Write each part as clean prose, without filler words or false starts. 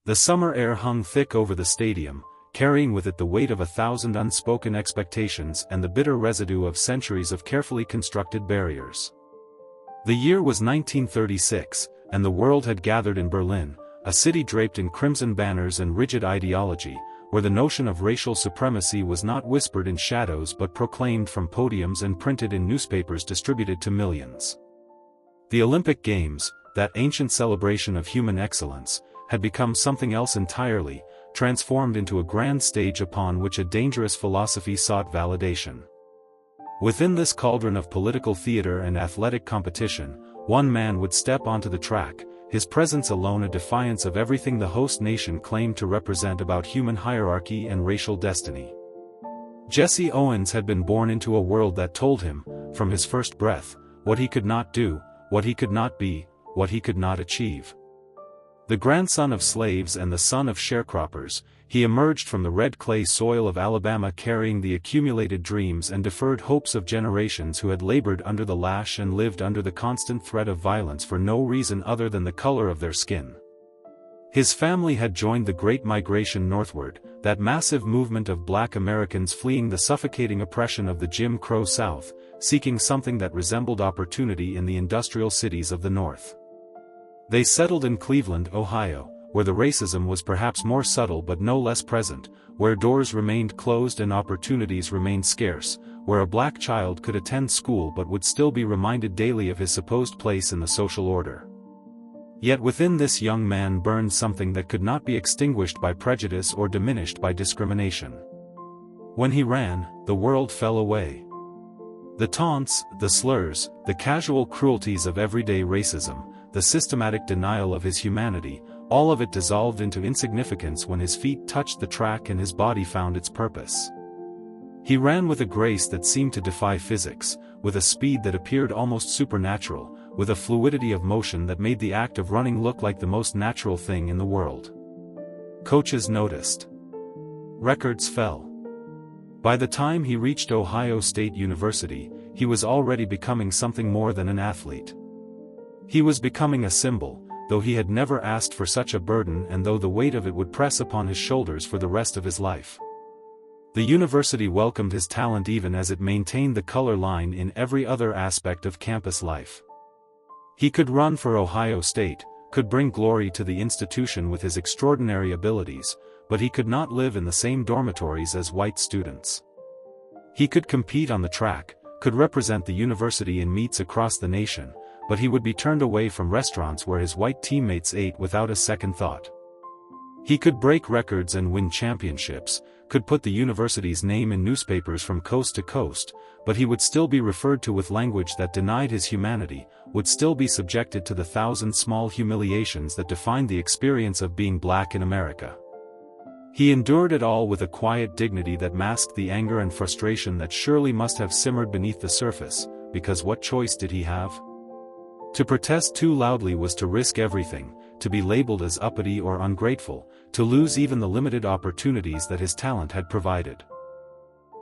The summer air hung thick over the stadium, carrying with it the weight of 1,000 unspoken expectations and the bitter residue of centuries of carefully constructed barriers. The year was 1936, and the world had gathered in Berlin, a city draped in crimson banners and rigid ideology, where the notion of racial supremacy was not whispered in shadows but proclaimed from podiums and printed in newspapers distributed to millions. The Olympic Games, that ancient celebration of human excellence, had become something else entirely, transformed into a grand stage upon which a dangerous philosophy sought validation. Within this cauldron of political theater and athletic competition, one man would step onto the track, his presence alone a defiance of everything the host nation claimed to represent about human hierarchy and racial destiny. Jesse Owens had been born into a world that told him, from his first breath, what he could not do, what he could not be, what he could not achieve. The grandson of slaves and the son of sharecroppers, he emerged from the red clay soil of Alabama carrying the accumulated dreams and deferred hopes of generations who had labored under the lash and lived under the constant threat of violence for no reason other than the color of their skin. His family had joined the Great Migration northward, that massive movement of black Americans fleeing the suffocating oppression of the Jim Crow South, seeking something that resembled opportunity in the industrial cities of the North. They settled in Cleveland, Ohio, where the racism was perhaps more subtle but no less present, where doors remained closed and opportunities remained scarce, where a black child could attend school but would still be reminded daily of his supposed place in the social order. Yet within this young man burned something that could not be extinguished by prejudice or diminished by discrimination. When he ran, the world fell away. The taunts, the slurs, the casual cruelties of everyday racism, the systematic denial of his humanity, all of it dissolved into insignificance when his feet touched the track and his body found its purpose. He ran with a grace that seemed to defy physics, with a speed that appeared almost supernatural, with a fluidity of motion that made the act of running look like the most natural thing in the world. Coaches noticed. Records fell. By the time he reached Ohio State University, he was already becoming something more than an athlete. He was becoming a symbol, though he had never asked for such a burden and though the weight of it would press upon his shoulders for the rest of his life. The university welcomed his talent even as it maintained the color line in every other aspect of campus life. He could run for Ohio State, could bring glory to the institution with his extraordinary abilities, but he could not live in the same dormitories as white students. He could compete on the track, could represent the university in meets across the nation, but he would be turned away from restaurants where his white teammates ate without a second thought. He could break records and win championships, could put the university's name in newspapers from coast to coast, but he would still be referred to with language that denied his humanity, would still be subjected to the 1,000 small humiliations that defined the experience of being black in America. He endured it all with a quiet dignity that masked the anger and frustration that surely must have simmered beneath the surface, because what choice did he have? To protest too loudly was to risk everything, to be labeled as uppity or ungrateful, to lose even the limited opportunities that his talent had provided.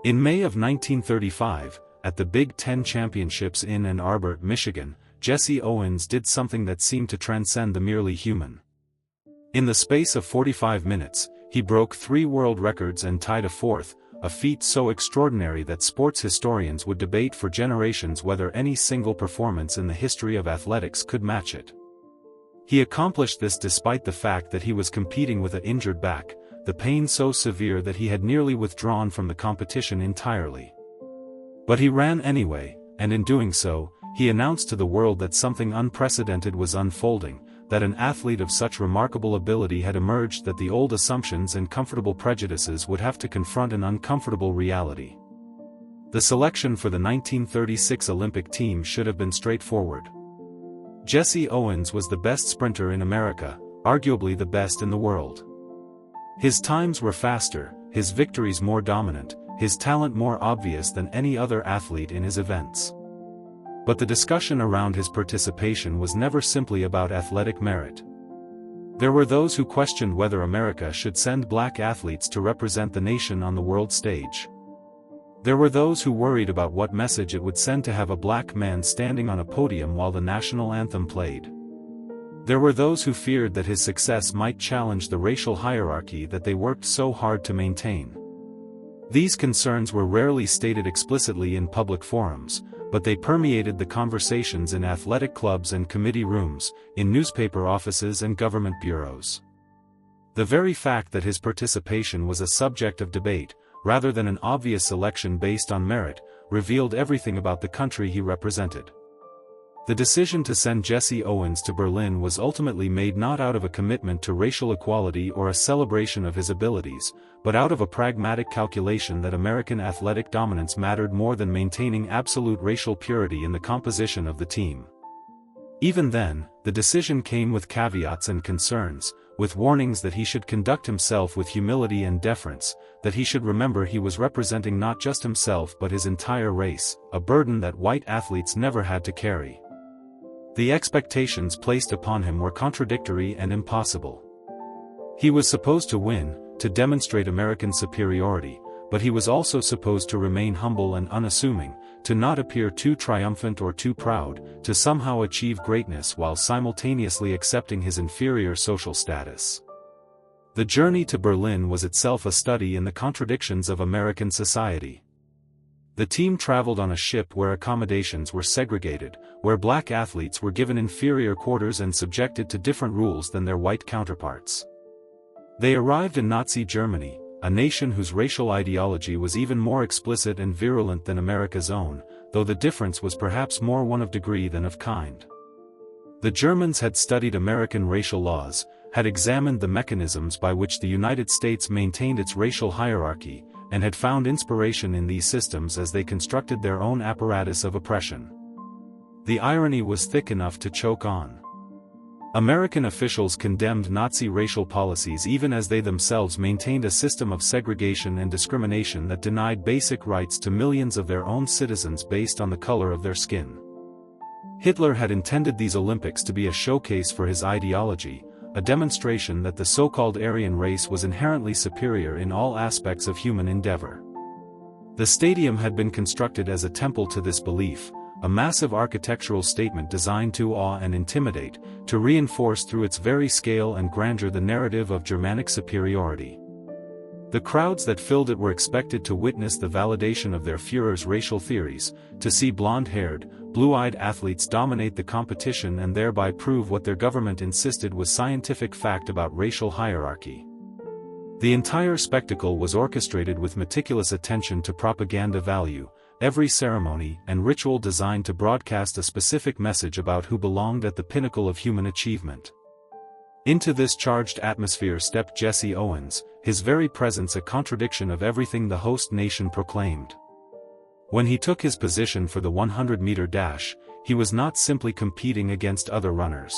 In May of 1935, at the Big Ten Championships in Ann Arbor, Michigan, Jesse Owens did something that seemed to transcend the merely human. In the space of 45 minutes, he broke 3 world records and tied a 4th, a feat so extraordinary that sports historians would debate for generations whether any single performance in the history of athletics could match it. He accomplished this despite the fact that he was competing with an injured back, the pain so severe that he had nearly withdrawn from the competition entirely. But he ran anyway, and in doing so, he announced to the world that something unprecedented was unfolding, that an athlete of such remarkable ability had emerged that the old assumptions and comfortable prejudices would have to confront an uncomfortable reality. The selection for the 1936 Olympic team should have been straightforward. Jesse Owens was the best sprinter in America, arguably the best in the world. His times were faster, his victories more dominant, his talent more obvious than any other athlete in his events. But the discussion around his participation was never simply about athletic merit. There were those who questioned whether America should send black athletes to represent the nation on the world stage. There were those who worried about what message it would send to have a black man standing on a podium while the national anthem played. There were those who feared that his success might challenge the racial hierarchy that they worked so hard to maintain. These concerns were rarely stated explicitly in public forums, but they permeated the conversations in athletic clubs and committee rooms, in newspaper offices and government bureaus. The very fact that his participation was a subject of debate, rather than an obvious selection based on merit, revealed everything about the country he represented. The decision to send Jesse Owens to Berlin was ultimately made not out of a commitment to racial equality or a celebration of his abilities, but out of a pragmatic calculation that American athletic dominance mattered more than maintaining absolute racial purity in the composition of the team. Even then, the decision came with caveats and concerns, with warnings that he should conduct himself with humility and deference, that he should remember he was representing not just himself but his entire race, a burden that white athletes never had to carry. The expectations placed upon him were contradictory and impossible. He was supposed to win, to demonstrate American superiority, but he was also supposed to remain humble and unassuming, to not appear too triumphant or too proud, to somehow achieve greatness while simultaneously accepting his inferior social status. The journey to Berlin was itself a study in the contradictions of American society. The team traveled on a ship where accommodations were segregated, where black athletes were given inferior quarters and subjected to different rules than their white counterparts. They arrived in Nazi Germany, a nation whose racial ideology was even more explicit and virulent than America's own, though the difference was perhaps more one of degree than of kind. The Germans had studied American racial laws, had examined the mechanisms by which the United States maintained its racial hierarchy, and had found inspiration in these systems as they constructed their own apparatus of oppression. The irony was thick enough to choke on. American officials condemned Nazi racial policies even as they themselves maintained a system of segregation and discrimination that denied basic rights to millions of their own citizens based on the color of their skin. Hitler had intended these Olympics to be a showcase for his ideology, a demonstration that the so-called Aryan race was inherently superior in all aspects of human endeavor. The stadium had been constructed as a temple to this belief, a massive architectural statement designed to awe and intimidate, to reinforce through its very scale and grandeur the narrative of Germanic superiority. The crowds that filled it were expected to witness the validation of their Führer's racial theories, to see blonde-haired, blue-eyed athletes dominate the competition and thereby prove what their government insisted was scientific fact about racial hierarchy. The entire spectacle was orchestrated with meticulous attention to propaganda value, every ceremony and ritual designed to broadcast a specific message about who belonged at the pinnacle of human achievement. Into this charged atmosphere stepped Jesse Owens, his very presence a contradiction of everything the host nation proclaimed. When he took his position for the 100-meter dash, he was not simply competing against other runners.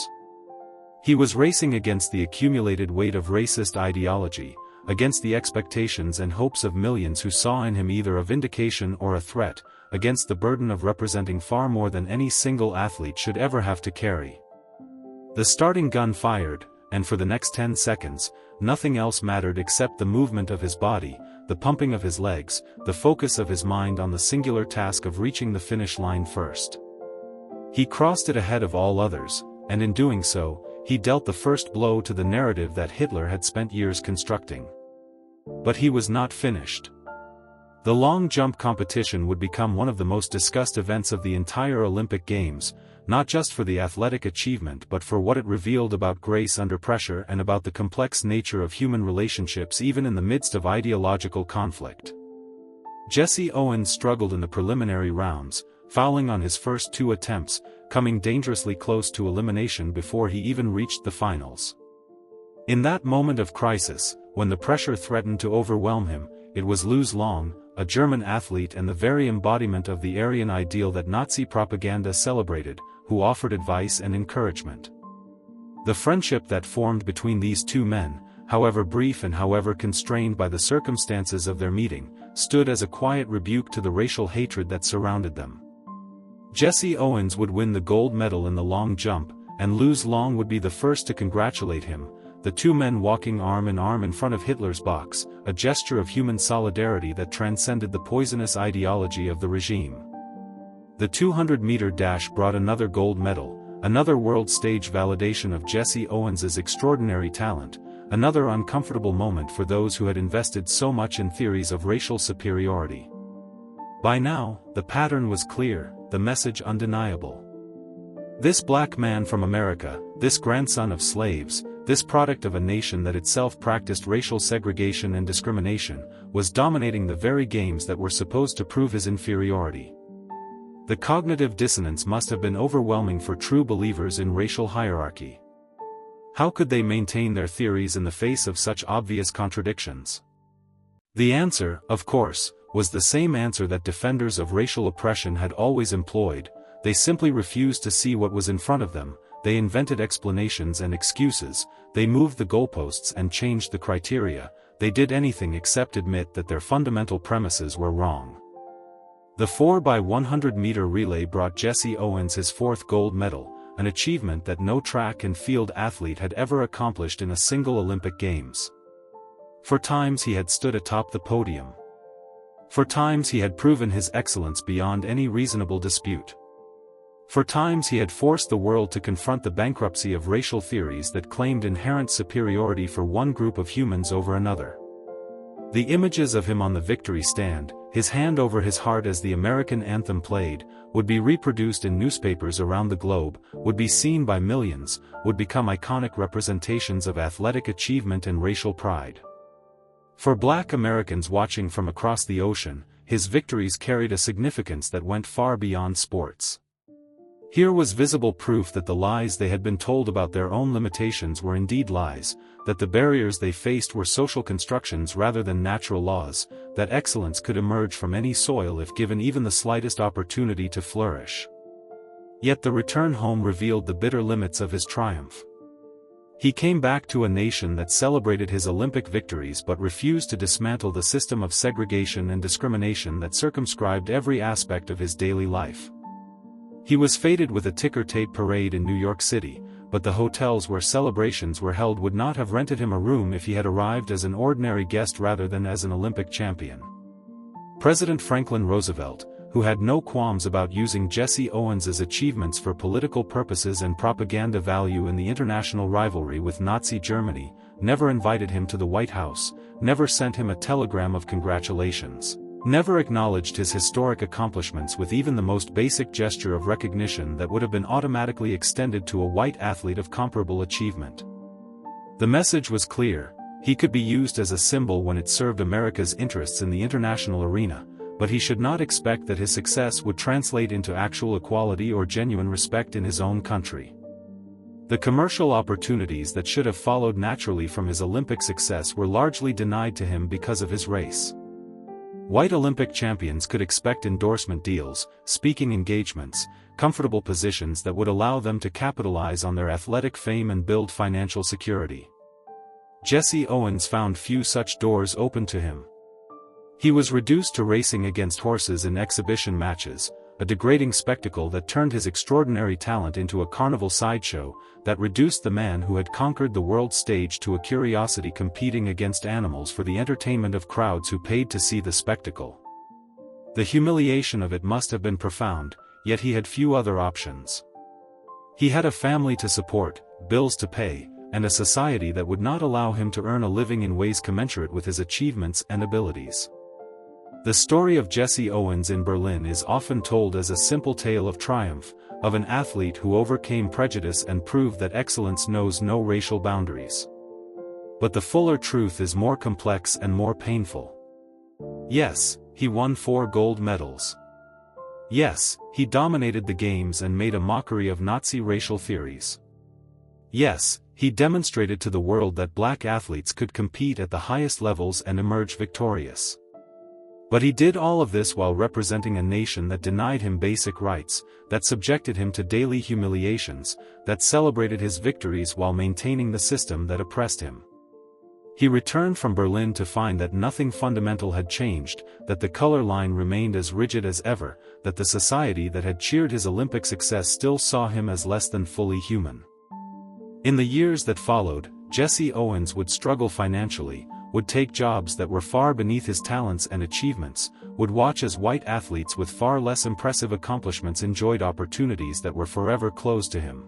He was racing against the accumulated weight of racist ideology, against the expectations and hopes of millions who saw in him either a vindication or a threat, against the burden of representing far more than any single athlete should ever have to carry. The starting gun fired, and for the next 10 seconds, nothing else mattered except the movement of his body, the pumping of his legs, the focus of his mind on the singular task of reaching the finish line first. He crossed it ahead of all others, and in doing so, he dealt the first blow to the narrative that Hitler had spent years constructing. But he was not finished. The long jump competition would become one of the most discussed events of the entire Olympic Games, not just for the athletic achievement but for what it revealed about grace under pressure and about the complex nature of human relationships even in the midst of ideological conflict. Jesse Owens struggled in the preliminary rounds, fouling on his first 2 attempts, coming dangerously close to elimination before he even reached the finals. In that moment of crisis, when the pressure threatened to overwhelm him, it was Luz Long, a German athlete and the very embodiment of the Aryan ideal that Nazi propaganda celebrated, who offered advice and encouragement. The friendship that formed between these two men, however brief and however constrained by the circumstances of their meeting, stood as a quiet rebuke to the racial hatred that surrounded them. Jesse Owens would win the gold medal in the long jump, and Luz Long would be the first to congratulate him, the two men walking arm in arm in front of Hitler's box, a gesture of human solidarity that transcended the poisonous ideology of the regime. The 200-meter dash brought another gold medal, another world stage validation of Jesse Owens's extraordinary talent, another uncomfortable moment for those who had invested so much in theories of racial superiority. By now, the pattern was clear, the message undeniable. This black man from America, this grandson of slaves, this product of a nation that itself practiced racial segregation and discrimination, was dominating the very games that were supposed to prove his inferiority. The cognitive dissonance must have been overwhelming for true believers in racial hierarchy. How could they maintain their theories in the face of such obvious contradictions? The answer, of course, was the same answer that defenders of racial oppression had always employed: they simply refused to see what was in front of them, they invented explanations and excuses, they moved the goalposts and changed the criteria, they did anything except admit that their fundamental premises were wrong. The 4x100-meter relay brought Jesse Owens his fourth gold medal, an achievement that no track and field athlete had ever accomplished in a single Olympic Games. For times he had stood atop the podium. For times he had proven his excellence beyond any reasonable dispute. For times he had forced the world to confront the bankruptcy of racial theories that claimed inherent superiority for one group of humans over another. The images of him on the victory stand, his hand over his heart as the American anthem played, would be reproduced in newspapers around the globe, would be seen by millions, would become iconic representations of athletic achievement and racial pride. For Black Americans watching from across the ocean, his victories carried a significance that went far beyond sports. Here was visible proof that the lies they had been told about their own limitations were indeed lies, that the barriers they faced were social constructions rather than natural laws, that excellence could emerge from any soil if given even the slightest opportunity to flourish. Yet the return home revealed the bitter limits of his triumph. He came back to a nation that celebrated his Olympic victories but refused to dismantle the system of segregation and discrimination that circumscribed every aspect of his daily life. He was fated with a ticker-tape parade in New York City, but the hotels where celebrations were held would not have rented him a room if he had arrived as an ordinary guest rather than as an Olympic champion. President Franklin Roosevelt, who had no qualms about using Jesse Owens's achievements for political purposes and propaganda value in the international rivalry with Nazi Germany, never invited him to the White House, never sent him a telegram of congratulations, never acknowledged his historic accomplishments with even the most basic gesture of recognition that would have been automatically extended to a white athlete of comparable achievement. The message was clear: he could be used as a symbol when it served America's interests in the international arena, but he should not expect that his success would translate into actual equality or genuine respect in his own country. The commercial opportunities that should have followed naturally from his Olympic success were largely denied to him because of his race. White Olympic champions could expect endorsement deals, speaking engagements, comfortable positions that would allow them to capitalize on their athletic fame and build financial security. Jesse Owens found few such doors open to him. He was reduced to racing against horses in exhibition matches, a degrading spectacle that turned his extraordinary talent into a carnival sideshow, that reduced the man who had conquered the world stage to a curiosity competing against animals for the entertainment of crowds who paid to see the spectacle. The humiliation of it must have been profound, yet he had few other options. He had a family to support, bills to pay, and a society that would not allow him to earn a living in ways commensurate with his achievements and abilities. The story of Jesse Owens in Berlin is often told as a simple tale of triumph, of an athlete who overcame prejudice and proved that excellence knows no racial boundaries. But the fuller truth is more complex and more painful. Yes, he won 4 gold medals. Yes, he dominated the games and made a mockery of Nazi racial theories. Yes, he demonstrated to the world that black athletes could compete at the highest levels and emerge victorious. But he did all of this while representing a nation that denied him basic rights, that subjected him to daily humiliations, that celebrated his victories while maintaining the system that oppressed him. He returned from Berlin to find that nothing fundamental had changed, that the color line remained as rigid as ever, that the society that had cheered his Olympic success still saw him as less than fully human. In the years that followed, Jesse Owens would struggle financially, would take jobs that were far beneath his talents and achievements, would watch as white athletes with far less impressive accomplishments enjoyed opportunities that were forever closed to him.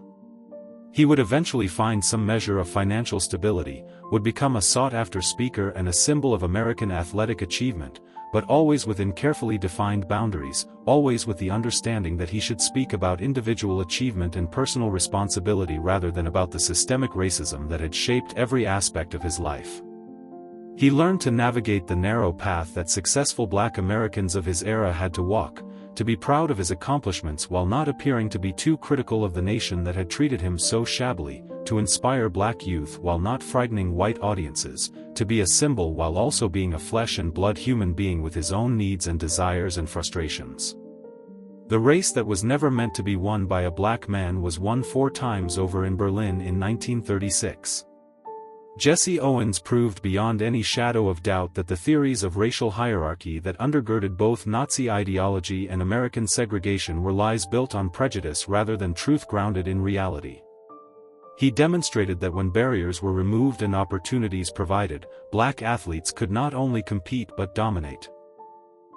He would eventually find some measure of financial stability, would become a sought-after speaker and a symbol of American athletic achievement, but always within carefully defined boundaries, always with the understanding that he should speak about individual achievement and personal responsibility rather than about the systemic racism that had shaped every aspect of his life. He learned to navigate the narrow path that successful Black Americans of his era had to walk, to be proud of his accomplishments while not appearing to be too critical of the nation that had treated him so shabbily, to inspire Black youth while not frightening white audiences, to be a symbol while also being a flesh and blood human being with his own needs and desires and frustrations. The race that was never meant to be won by a Black man was won 4 times over in Berlin in 1936. Jesse Owens proved beyond any shadow of doubt that the theories of racial hierarchy that undergirded both Nazi ideology and American segregation were lies built on prejudice rather than truth grounded in reality. He demonstrated that when barriers were removed and opportunities provided, Black athletes could not only compete but dominate.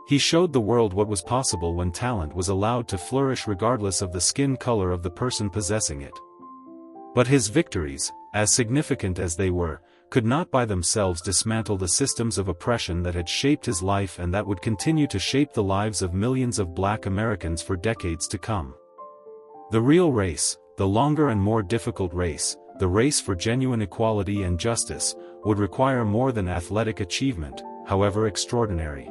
He showed the world what was possible when talent was allowed to flourish regardless of the skin color of the person possessing it. But his victories, as significant as they were, could not by themselves dismantle the systems of oppression that had shaped his life and that would continue to shape the lives of millions of Black Americans for decades to come. The real race, the longer and more difficult race, the race for genuine equality and justice, would require more than athletic achievement, however extraordinary.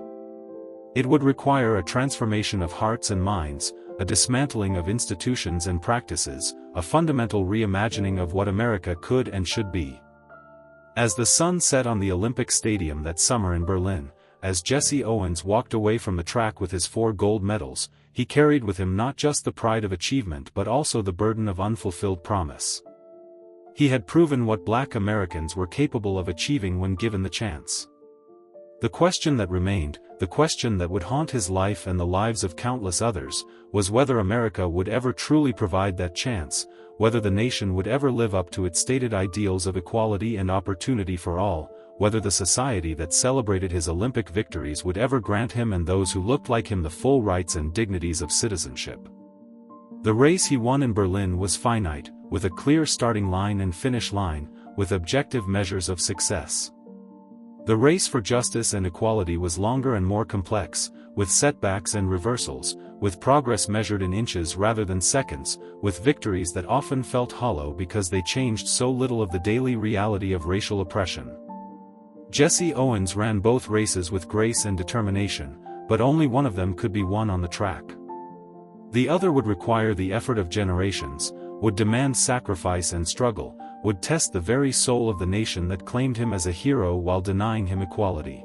It would require a transformation of hearts and minds, a dismantling of institutions and practices, a fundamental reimagining of what America could and should be. As the sun set on the Olympic Stadium that summer in Berlin, as Jesse Owens walked away from the track with his 4 gold medals, he carried with him not just the pride of achievement but also the burden of unfulfilled promise. He had proven what Black Americans were capable of achieving when given the chance. The question that remained, the question that would haunt his life and the lives of countless others, was whether America would ever truly provide that chance, whether the nation would ever live up to its stated ideals of equality and opportunity for all, whether the society that celebrated his Olympic victories would ever grant him and those who looked like him the full rights and dignities of citizenship. The race he won in Berlin was finite, with a clear starting line and finish line, with objective measures of success. The race for justice and equality was longer and more complex, with setbacks and reversals, with progress measured in inches rather than seconds, with victories that often felt hollow because they changed so little of the daily reality of racial oppression. Jesse Owens ran both races with grace and determination, but only one of them could be won on the track. The other would require the effort of generations, would demand sacrifice and struggle, would test the very soul of the nation that claimed him as a hero while denying him equality.